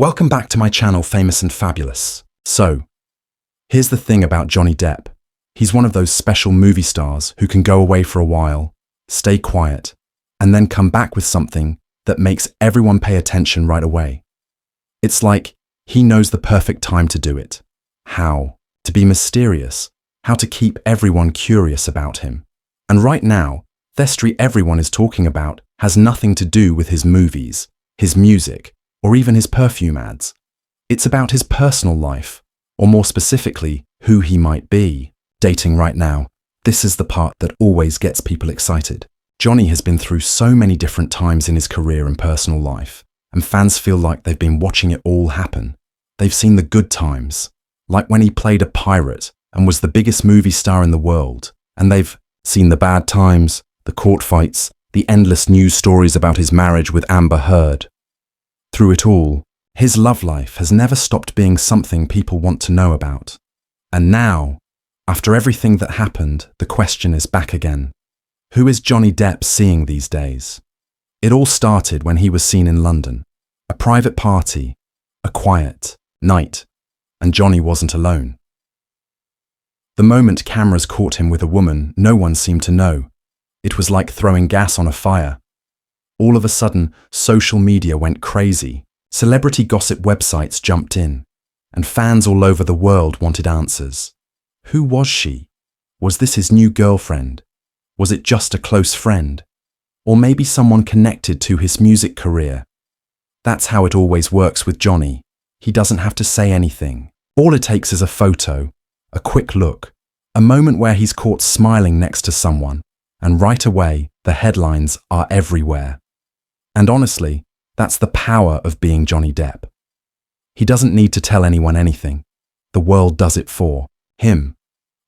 Welcome back to my channel, Famous and Fabulous. So, here's the thing about Johnny Depp. He's one of those special movie stars who can go away for a while, stay quiet, and then come back with something that makes everyone pay attention right away. It's like he knows the perfect time to do it. How to be mysterious, how to keep everyone curious about him. And right now, the history everyone is talking about has nothing to do with his movies, his music, or even his perfume ads. It's about his personal life, or more specifically, who he might be. Dating right now, this is the part that always gets people excited. Johnny has been through so many different times in his career and personal life, and fans feel like they've been watching it all happen. They've seen the good times, like when he played a pirate and was the biggest movie star in the world, and they've seen the bad times, the court fights, the endless news stories about his marriage with Amber Heard. Through it all, his love life has never stopped being something people want to know about. And now, after everything that happened, the question is back again. Who is Johnny Depp seeing these days? It all started when he was seen in London. A private party, a quiet night, and Johnny wasn't alone. The moment cameras caught him with a woman, no one seemed to know. It was like throwing gas on a fire. All of a sudden, social media went crazy. Celebrity gossip websites jumped in, and fans all over the world wanted answers. Who was she? Was this his new girlfriend? Was it just a close friend? Or maybe someone connected to his music career? That's how it always works with Johnny. He doesn't have to say anything. All it takes is a photo, a quick look, a moment where he's caught smiling next to someone, and right away, the headlines are everywhere. And honestly, that's the power of being Johnny Depp. He doesn't need to tell anyone anything. The world does it for him.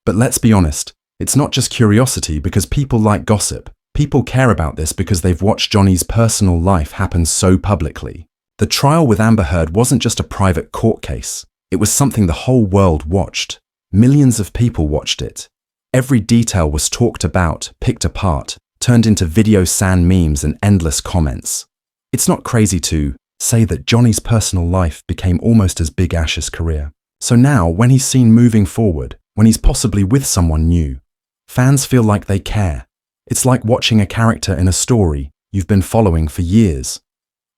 But let's be honest, it's not just curiosity because people like gossip. People care about this because they've watched Johnny's personal life happen so publicly. The trial with Amber Heard wasn't just a private court case. It was something the whole world watched. Millions of people watched it. Every detail was talked about, picked apart, turned into video sand memes and endless comments. It's not crazy to say that Johnny's personal life became almost as big as his career. So now, when he's seen moving forward, when he's possibly with someone new, fans feel like they care. It's like watching a character in a story you've been following for years.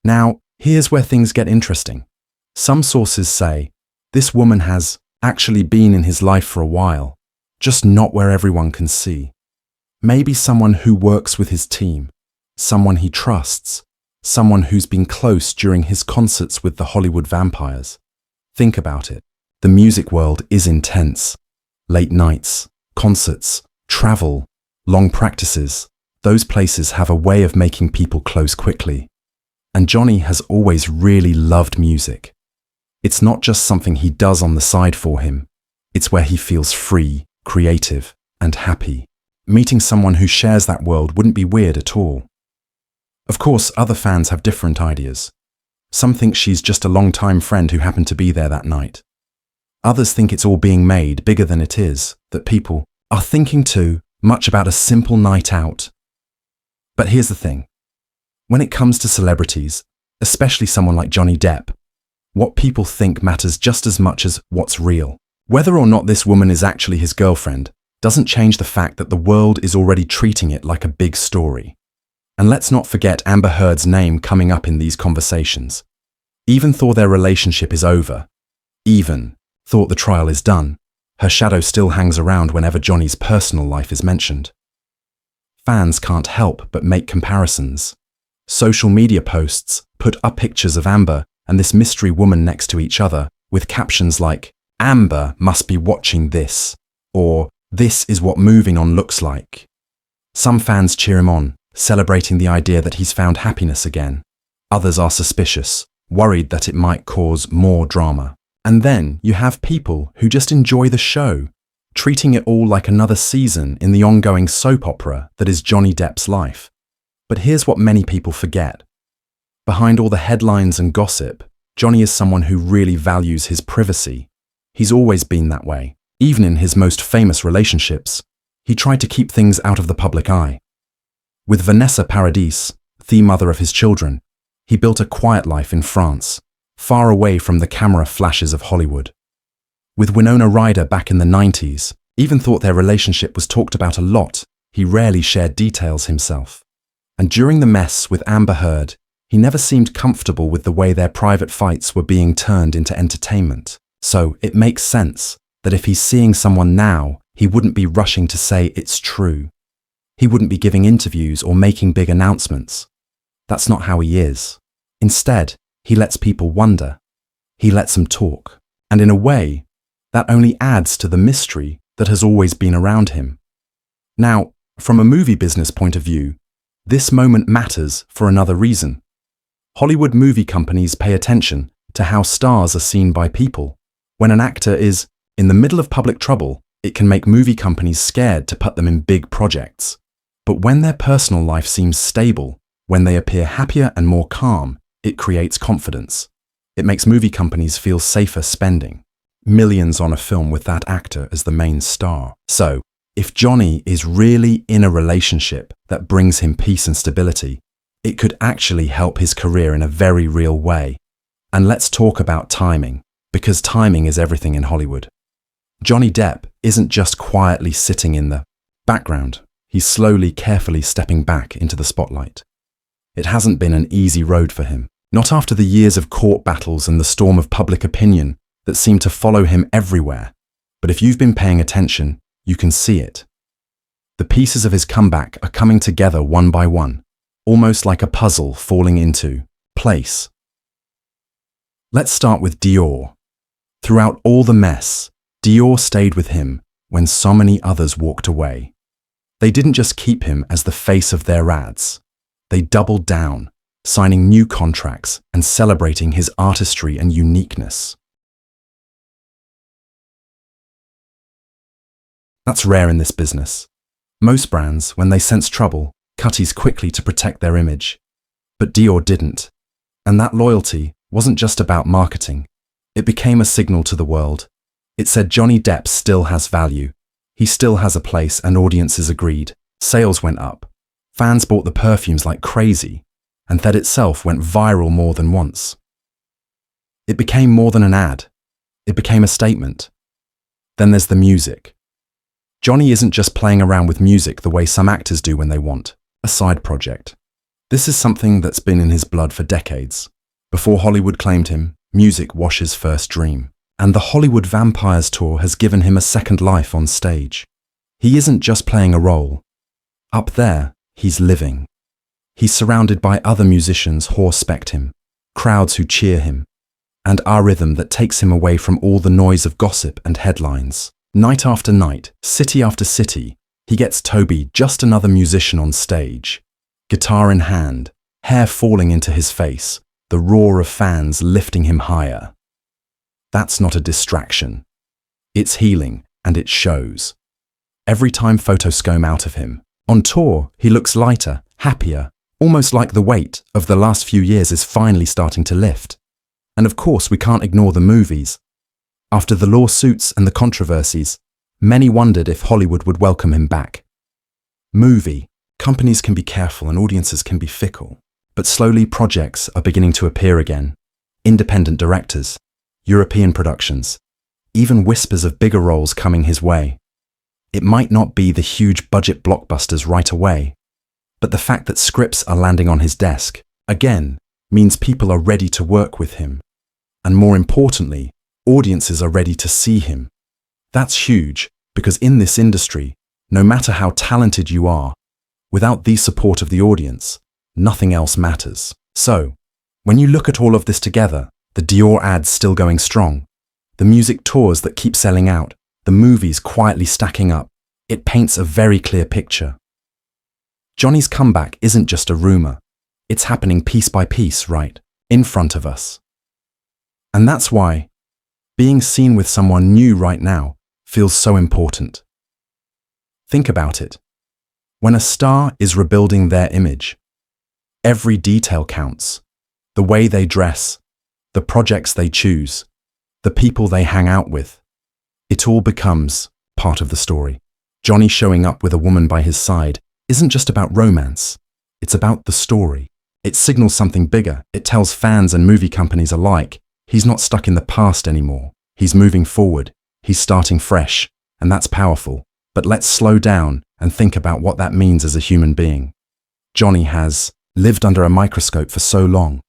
Now, here's where things get interesting. Some sources say this woman has actually been in his life for a while, just not where everyone can see. Maybe someone who works with his team, someone he trusts, someone who's been close during his concerts with the Hollywood vampires. Think about it. The music world is intense. Late nights, concerts, travel, long practices. Those places have a way of making people close quickly. And Johnny has always really loved music. It's not just something he does on the side for him. It's where he feels free, creative, and happy. Meeting someone who shares that world wouldn't be weird at all. Of course, other fans have different ideas. Some think she's just a long-time friend who happened to be there that night. Others think it's all being made bigger than it is, that people are thinking too much about a simple night out. But here's the thing. When it comes to celebrities, especially someone like Johnny Depp, what people think matters just as much as what's real. Whether or not this woman is actually his girlfriend doesn't change the fact that the world is already treating it like a big story. And let's not forget Amber Heard's name coming up in these conversations. Even though their relationship is over, even though the trial is done, her shadow still hangs around whenever Johnny's personal life is mentioned. Fans can't help but make comparisons. Social media posts put up pictures of Amber and this mystery woman next to each other with captions like, "Amber must be watching this," or "This is what moving on looks like." Some fans cheer him on, celebrating the idea that he's found happiness again. Others are suspicious, worried that it might cause more drama. And then you have people who just enjoy the show, treating it all like another season in the ongoing soap opera that is Johnny Depp's life. But here's what many people forget. Behind all the headlines and gossip, Johnny is someone who really values his privacy. He's always been that way. Even in his most famous relationships, he tried to keep things out of the public eye. With Vanessa Paradis, the mother of his children, he built a quiet life in France, far away from the camera flashes of Hollywood. With Winona Ryder back in the 90s, even thought their relationship was talked about a lot. He rarely shared details himself. And during the mess with Amber Heard, he never seemed comfortable with the way their private fights were being turned into entertainment. So it makes sense that if he's seeing someone now, he wouldn't be rushing to say it's true. He wouldn't be giving interviews or making big announcements. That's not how he is. Instead, he lets people wonder. He lets them talk. And in a way, that only adds to the mystery that has always been around him. Now, from a movie business point of view, this moment matters for another reason. Hollywood movie companies pay attention to how stars are seen by people. When an actor is in the middle of public trouble, it can make movie companies scared to put them in big projects. But when their personal life seems stable, when they appear happier and more calm, it creates confidence. It makes movie companies feel safer spending millions on a film with that actor as the main star. So, if Johnny is really in a relationship that brings him peace and stability, it could actually help his career in a very real way. And let's talk about timing, because timing is everything in Hollywood. Johnny Depp isn't just quietly sitting in the background. He's slowly, carefully stepping back into the spotlight. It hasn't been an easy road for him, not after the years of court battles and the storm of public opinion that seemed to follow him everywhere. But if you've been paying attention, you can see it. The pieces of his comeback are coming together one by one, almost like a puzzle falling into place. Let's start with Dior. Throughout all the mess, Dior stayed with him when so many others walked away. They didn't just keep him as the face of their ads. They doubled down, signing new contracts and celebrating his artistry and uniqueness. That's rare in this business. Most brands, when they sense trouble, cut quickly to protect their image. But Dior didn't. And that loyalty wasn't just about marketing. It became a signal to the world. It said Johnny Depp still has value. He still has a place, and audiences agreed. Sales went up. Fans bought the perfumes like crazy, and that itself went viral more than once. It became more than an ad. It became a statement. Then there's the music. Johnny isn't just playing around with music the way some actors do when they want a side project. This is something that's been in his blood for decades. Before Hollywood claimed him, music was his first dream. And the Hollywood Vampires Tour has given him a second life on stage. He isn't just playing a role. Up there, he's living. He's surrounded by other musicians who respect him, crowds who cheer him, and our rhythm that takes him away from all the noise of gossip and headlines. Night after night, city after city, he gets Toby, just another musician on stage. Guitar in hand, hair falling into his face, the roar of fans lifting him higher. That's not a distraction. It's healing, and it shows. Every time photos come out of him. On tour, he looks lighter, happier, almost like the weight of the last few years is finally starting to lift. And of course, we can't ignore the movies. After the lawsuits and the controversies, many wondered if Hollywood would welcome him back. Movie. Companies can be careful and audiences can be fickle. But slowly projects are beginning to appear again. Independent directors, European productions, even whispers of bigger roles coming his way. It might not be the huge budget blockbusters right away, but the fact that scripts are landing on his desk, again, means people are ready to work with him. And more importantly, audiences are ready to see him. That's huge, because in this industry, no matter how talented you are, without the support of the audience, nothing else matters. So, when you look at all of this together, the Dior ads still going strong, the music tours that keep selling out, the movies quietly stacking up, it paints a very clear picture. Johnny's comeback isn't just a rumor. It's happening piece by piece, right in front of us. And that's why being seen with someone new right now feels so important. Think about it. When a star is rebuilding their image, every detail counts. The way they dress, the projects they choose, the people they hang out with. It all becomes part of the story. Johnny showing up with a woman by his side isn't just about romance. It's about the story. It signals something bigger. It tells fans and movie companies alike, He's not stuck in the past anymore. He's moving forward. He's starting fresh, and that's powerful. But let's slow down and think about what that means as a human being. Johnny has lived under a microscope for so long.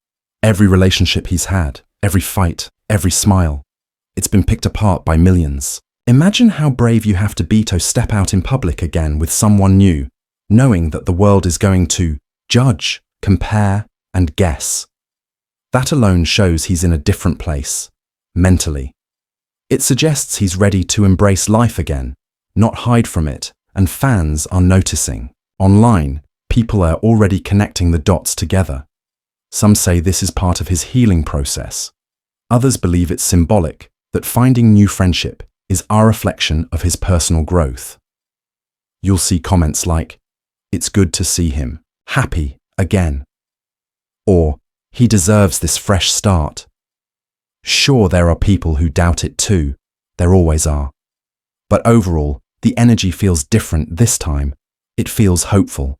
Every relationship he's had, every fight, every smile, it's been picked apart by millions. Imagine how brave you have to be to step out in public again with someone new, knowing that the world is going to judge, compare, and guess. That alone shows he's in a different place, mentally. It suggests he's ready to embrace life again, not hide from it, and fans are noticing. Online, people are already connecting the dots together. Some say this is part of his healing process. Others believe it's symbolic, that finding new friendship is our reflection of his personal growth. You'll see comments like, "It's good to see him, happy again," or "He deserves this fresh start." Sure, there are people who doubt it too. There always are. But overall, the energy feels different this time. It feels hopeful.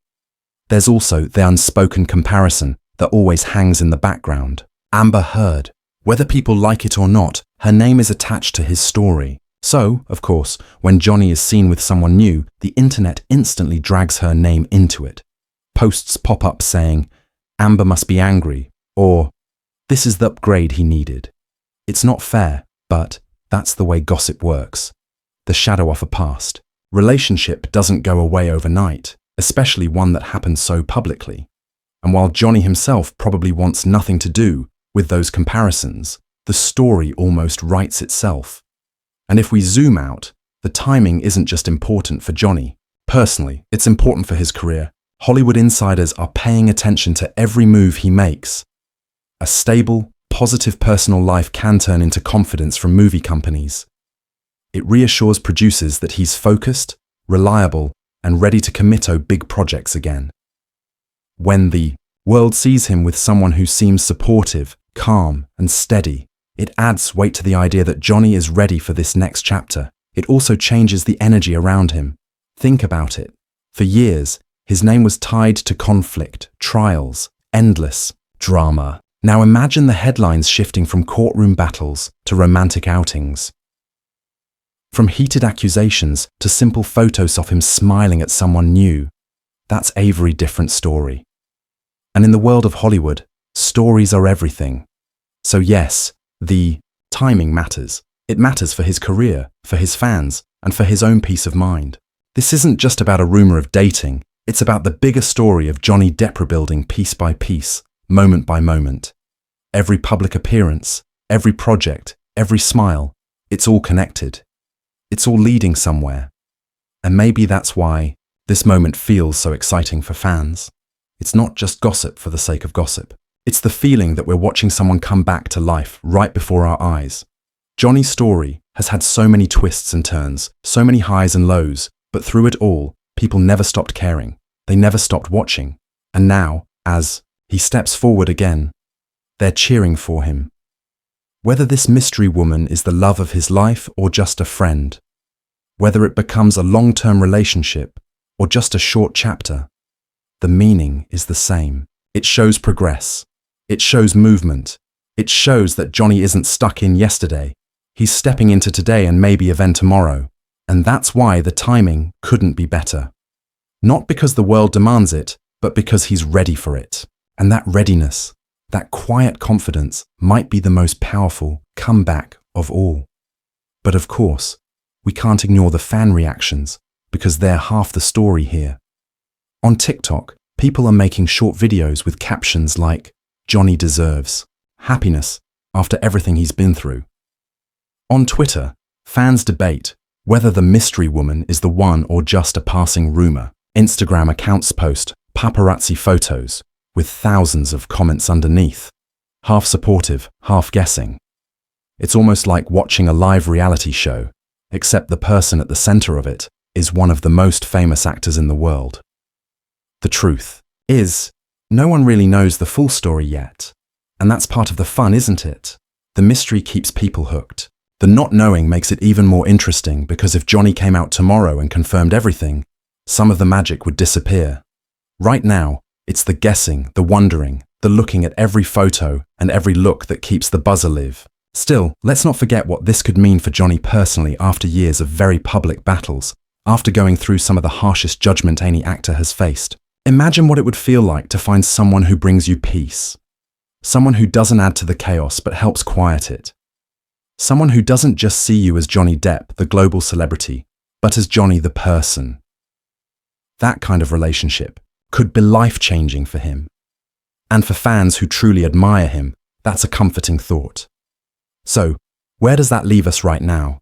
There's also the unspoken comparison that always hangs in the background. Amber Heard. Whether people like it or not, her name is attached to his story. So, of course, when Johnny is seen with someone new, the internet instantly drags her name into it. Posts pop up saying, "Amber must be angry," or "This is the upgrade he needed." It's not fair, but that's the way gossip works. The shadow of a past. Relationship doesn't go away overnight, especially one that happened so publicly. And while Johnny himself probably wants nothing to do with those comparisons, the story almost writes itself. And if we zoom out, the timing isn't just important for Johnny. Personally, it's important for his career. Hollywood insiders are paying attention to every move he makes. A stable, positive personal life can turn into confidence from movie companies. It reassures producers that he's focused, reliable, and ready to commit to big projects again. When the world sees him with someone who seems supportive, calm, and steady, it adds weight to the idea that Johnny is ready for this next chapter. It also changes the energy around him. Think about it. For years, his name was tied to conflict, trials, endless drama. Now imagine the headlines shifting from courtroom battles to romantic outings. From heated accusations to simple photos of him smiling at someone new. That's a very different story. And in the world of Hollywood, stories are everything. So yes, the timing matters. It matters for his career, for his fans, and for his own peace of mind. This isn't just about a rumor of dating. It's about the bigger story of Johnny Depp rebuilding piece by piece, moment by moment. Every public appearance, every project, every smile, it's all connected. It's all leading somewhere. And maybe that's why this moment feels so exciting for fans. It's not just gossip for the sake of gossip. It's the feeling that we're watching someone come back to life right before our eyes. Johnny's story has had so many twists and turns, so many highs and lows, but through it all, people never stopped caring. They never stopped watching. And now, as he steps forward again, they're cheering for him. Whether this mystery woman is the love of his life or just a friend, whether it becomes a long-term relationship or just a short chapter, the meaning is the same. It shows progress. It shows movement. It shows that Johnny isn't stuck in yesterday. He's stepping into today and maybe even tomorrow. And that's why the timing couldn't be better. Not because the world demands it, but because he's ready for it. And that readiness, that quiet confidence might be the most powerful comeback of all. But of course, we can't ignore the fan reactions because they're half the story here. On TikTok, people are making short videos with captions like, "Johnny deserves happiness after everything he's been through." On Twitter, fans debate whether the mystery woman is the one or just a passing rumor. Instagram accounts post paparazzi photos with thousands of comments underneath, half supportive, half guessing. It's almost like watching a live reality show, except the person at the center of it is one of the most famous actors in the world. The truth is, no one really knows the full story yet. And that's part of the fun, isn't it? The mystery keeps people hooked. The not knowing makes it even more interesting because if Johnny came out tomorrow and confirmed everything, some of the magic would disappear. Right now, it's the guessing, the wondering, the looking at every photo and every look that keeps the buzz alive. Still, let's not forget what this could mean for Johnny personally after years of very public battles, after going through some of the harshest judgment any actor has faced. Imagine what it would feel like to find someone who brings you peace. Someone who doesn't add to the chaos but helps quiet it. Someone who doesn't just see you as Johnny Depp, the global celebrity, but as Johnny the person. That kind of relationship could be life-changing for him. And for fans who truly admire him, that's a comforting thought. So, where does that leave us right now?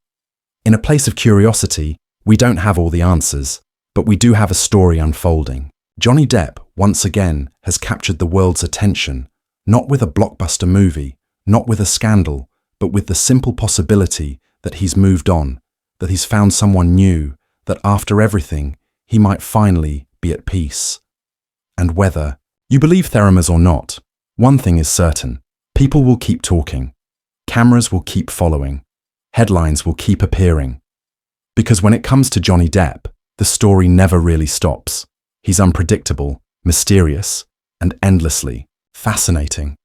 In a place of curiosity, we don't have all the answers, but we do have a story unfolding. Johnny Depp, once again, has captured the world's attention, not with a blockbuster movie, not with a scandal, but with the simple possibility that he's moved on, that he's found someone new, that after everything, he might finally be at peace. And whether you believe Theramas or not, one thing is certain: people will keep talking, cameras will keep following, headlines will keep appearing. Because when it comes to Johnny Depp, the story never really stops. He's unpredictable, mysterious, and endlessly fascinating.